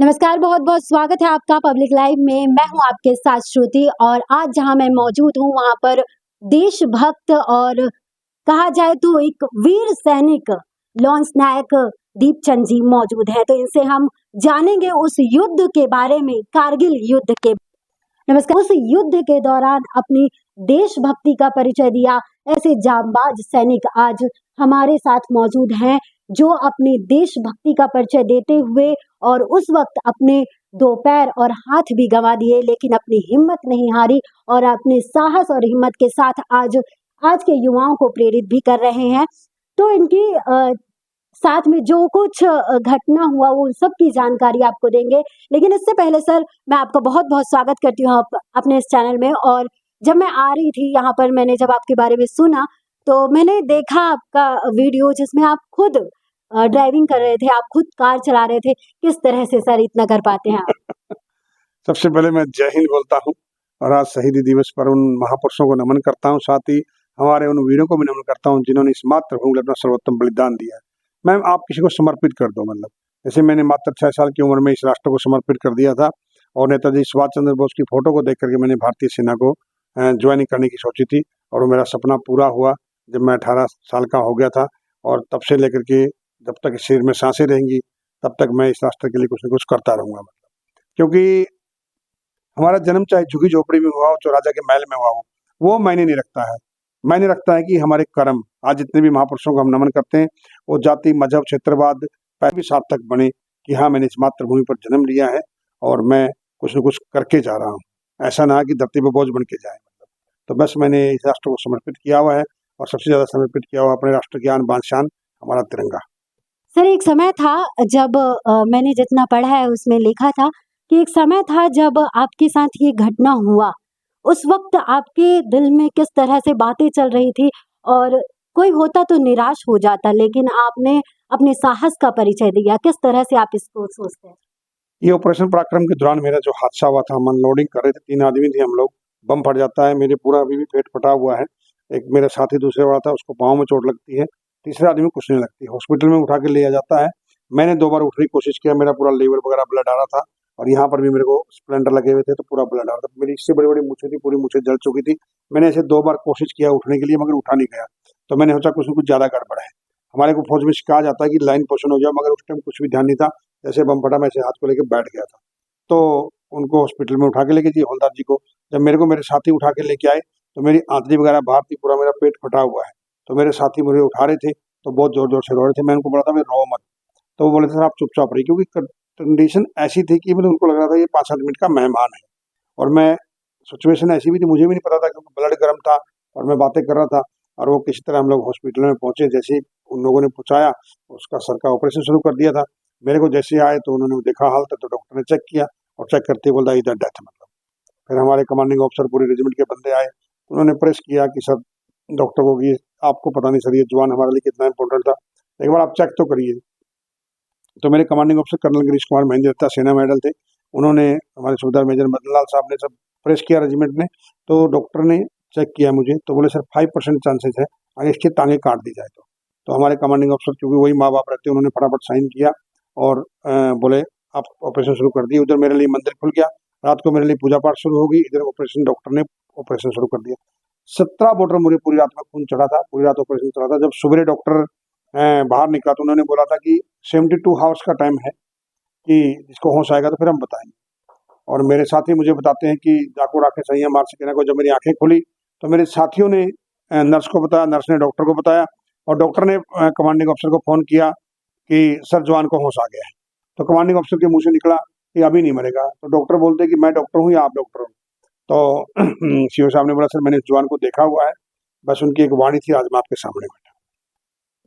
नमस्कार, बहुत बहुत स्वागत है आपका पब्लिक लाइव में। मैं हूं आपके साथ श्रुति और आज जहां मैं मौजूद हूं वहां पर देशभक्त और कहा जाए तो एक वीर सैनिक लॉन्स नायक दीपचंद जी मौजूद हैं। तो इनसे हम जानेंगे उस युद्ध के बारे में, कारगिल युद्ध के। नमस्कार। उस युद्ध के दौरान अपनी देशभक्ति का परिचय दिया ऐसे जांबाज सैनिक आज हमारे साथ मौजूद हैं जो अपनी देशभक्ति का परिचय देते हुए और उस वक्त अपने दो पैर और हाथ भी गंवा दिए लेकिन अपनी हिम्मत नहीं हारी और अपने साहस और हिम्मत के साथ आज के युवाओं को प्रेरित भी कर रहे हैं। तो इनकी साथ में जो कुछ घटना हुआ वो उन सब की जानकारी आपको देंगे। लेकिन इससे पहले सर, मैं आपका बहुत बहुत स्वागत करती हूँ अपने इस चैनल में। और जब मैं आ रही थी यहाँ पर, मैंने जब आपके बारे में सुना तो मैंने देखा आपका वीडियो जिसमें आप खुद ड्राइविंग कर रहे थे, आप खुद कार चला रहे थे। किस तरह से सर इतना कर पाते हैं आप? सबसे पहले मैं जय हिंद बोलता हूँ और आज शहीदी दिवस पर उन महापुरुषों को नमन करता हूँ, साथ ही हमारे उन वीरों को भी नमन करता हूँ जिन्होंने इस मातृभूमि अपना सर्वोत्तम बलिदान दिया है। मैं आप किसी को समर्पित कर दो, मतलब जैसे मैंने मात्र 6 साल की उम्र में इस राष्ट्र को समर्पित कर दिया था और नेताजी सुभाष चंद्र बोस की फोटो को देख करके मैंने भारतीय सेना को ज्वाइनिंग करने की सोची थी और वो मेरा सपना पूरा हुआ जब मैं 18 साल का हो गया था। और तब से लेकर के जब तक शरीर में सांसें रहेंगी तब तक मैं इस राष्ट्र के लिए कुछ न कुछ करता रहूंगा, मतलब क्योंकि हमारा जन्म चाहे झुग्गी झोपड़ी में हुआ हो, जो राजा के महल में हुआ हो, वो मायने नहीं रखता है। मायने रखता है कि हमारे कर्म। आज जितने भी महापुरुषों को हम नमन करते हैं वो जाति मजहब क्षेत्रवाद पर भी सार्थक बने कि हाँ, मैंने इस मातृभूमि पर जन्म लिया है और मैं कुछ न कुछ करके जा रहा हूँ। ऐसा ना कि धरती पर बोझ बन के जाए, मतलब तो बस मैंने इस राष्ट्र को समर्पित किया हुआ है और सबसे ज्यादा समर्पित किया हुआ अपने राष्ट्र की आन बान शान, हमारा तिरंगा। सर, एक समय था जब मैंने जितना पढ़ा है उसमें लिखा था कि एक समय था जब आपके साथ ये घटना हुआ, उस वक्त आपके दिल में किस तरह से बातें चल रही थी। और कोई होता तो निराश हो जाता, लेकिन आपने अपने साहस का परिचय दिया। किस तरह से आप इसको सोचते हैं? ये ऑपरेशन पराक्रम के दौरान मेरा जो हादसा हुआ था, हम अनलोडिंग कर रहे थे, 3 आदमी थे हम लोग, बम फट जाता है, मेरे पूरा अभी भी पेट फटा हुआ है। एक मेरा साथी दूसरे वाला था, उसको पाँव में चोट लगती है, तीसरे आदमी कुछ नहीं लगती। हॉस्पिटल में उठा के लिया जाता है। मैंने 2 बार उठने की कोशिश किया, मेरा पूरा लीवर वगैरह ब्लड आ रहा था और यहाँ पर भी मेरे को स्प्लेंडर लगे हुए थे तो पूरा ब्लड आ रहा था। मेरी इससे बड़ी बड़ी मूछें थी, पूरी मूछें जल चुकी थी। मैंने ऐसे 2 बार कोशिश किया उठने के लिए मगर उठा नहीं गया। तो मैंने सोचा कुछ न कुछ ज्यादा गड़बड़ है। हमारे को फौज में कहा जाता है कि लाइन पोषण हो जाओ, मगर उस टाइम कुछ भी ध्यान नहीं था। जैसे बम फटा मैं ऐसे हाथ को लेकर बैठ गया था। तो उनको हॉस्पिटल में उठा के लेके जी हवलदार जी को, जब मेरे को मेरे साथी उठा के लेके आए तो मेरी आंतड़ी वगैरह बाहर थी, पूरा मेरा पेट फटा हुआ है। तो मेरे साथी मुझे उठा रहे थे तो बहुत जोर जोर से रो रहे थे। मैं उनको बोला था मैं रो मत, तो वो बोले थे सर आप चुपचाप रहिए, क्योंकि कंडीशन ऐसी थी कि मतलब उनको लग रहा था ये 5-7 मिनट का मेहमान है। और मैं सिचुएशन ऐसी भी थी, मुझे भी नहीं पता था क्योंकि ब्लड गर्म था और मैं बातें कर रहा था। और वो किसी तरह हम लोग हॉस्पिटल में पहुंचे। जैसे ही उन लोगों ने पहुंचाया उसका सर का ऑपरेशन शुरू कर दिया था। मेरे को जैसे आए तो उन्होंने देखा हालत, तो डॉक्टर ने चेक किया और चेक करते ही बोला इधर डेथ, मतलब। फिर हमारे कमांडिंग ऑफिसर पूरे रेजिमेंट के बंदे आए, उन्होंने प्रेस किया कि सर डॉक्टर को कि आपको पता नहीं सर ये जवान हमारे लिए कितना इंपॉर्टेंट था, एक बार आप चेक तो करिए। तो मेरे commanding officer colonel Girish Kumar Mahendra Sena medal थे, उन्होंने, हमारे सूबेदार मेजर मदन लाल साहब ने सब प्रेस किया रेजिमेंट ने। तो डॉक्टर ने चेक किया मुझे तो बोले सर 5% चांसेस है अगर इसकी टांगे काट दी जाए तो हमारे कमांडिंग ऑफिसर, क्योंकि वही माँ बाप रहते, उन्होंने फटाफट साइन किया और बोले आप ऑपरेशन शुरू कर दिए। उधर मेरे लिए मंदिर खुल गया, रात को मेरे लिए पूजा पाठ शुरू हो गई, इधर ऑपरेशन डॉक्टर ने ऑपरेशन शुरू कर दिया। 17 बॉर्डर मुझे पूरी रात में खून चढ़ा था, पूरी रात ऑपरेशन चला था। जब सुबह डॉक्टर बाहर निकला तो उन्होंने बोला था कि 72 हावर्स का टाइम है कि जिसको होश आएगा तो फिर हम बताएंगे। और मेरे साथी मुझे बताते हैं कि जाको राखे सही मार सके ना को, जब मेरी आंखें खुली तो मेरे साथियों ने नर्स को बताया, नर्स ने डॉक्टर को बताया और डॉक्टर ने कमांडिंग ऑफिसर को फोन किया कि सर जवान को होश आ गया है। तो कमांडिंग ऑफिसर के मुंह से निकला कि अभी नहीं मरेगा। तो डॉक्टर बोलते कि मैं डॉक्टर हूँ या आप डॉक्टर हो? तो सीओ साहब ने बोला सर मैंने जवान को देखा हुआ है, बस उनकी एक वाणी थी, आज मैं आपके सामने बैठा।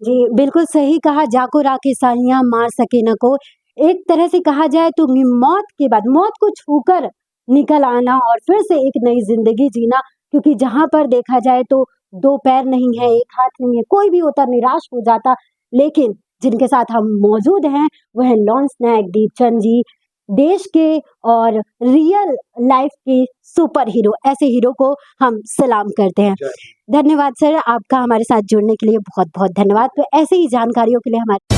जी, बिल्कुल सही कहा। जाको राखे साइयां मार सके न को। एक तरह से कहा जाए तो मौत के बाद, मौत को छूकर निकल आना और फिर से एक नई जिंदगी जीना। क्योंकि जहां पर देखा जाए तो 2 पैर नहीं है, 1 हाथ नहीं है, कोई भी होता निराश हो जाता। लेकिन जिनके साथ हम मौजूद हैं वह है लॉन्स नायक दीपचंद जी, देश के और रियल लाइफ के सुपर हीरो। ऐसे हीरो को हम सलाम करते हैं। धन्यवाद सर, आपका हमारे साथ जुड़ने के लिए बहुत बहुत धन्यवाद। तो ऐसे ही जानकारियों के लिए हमारे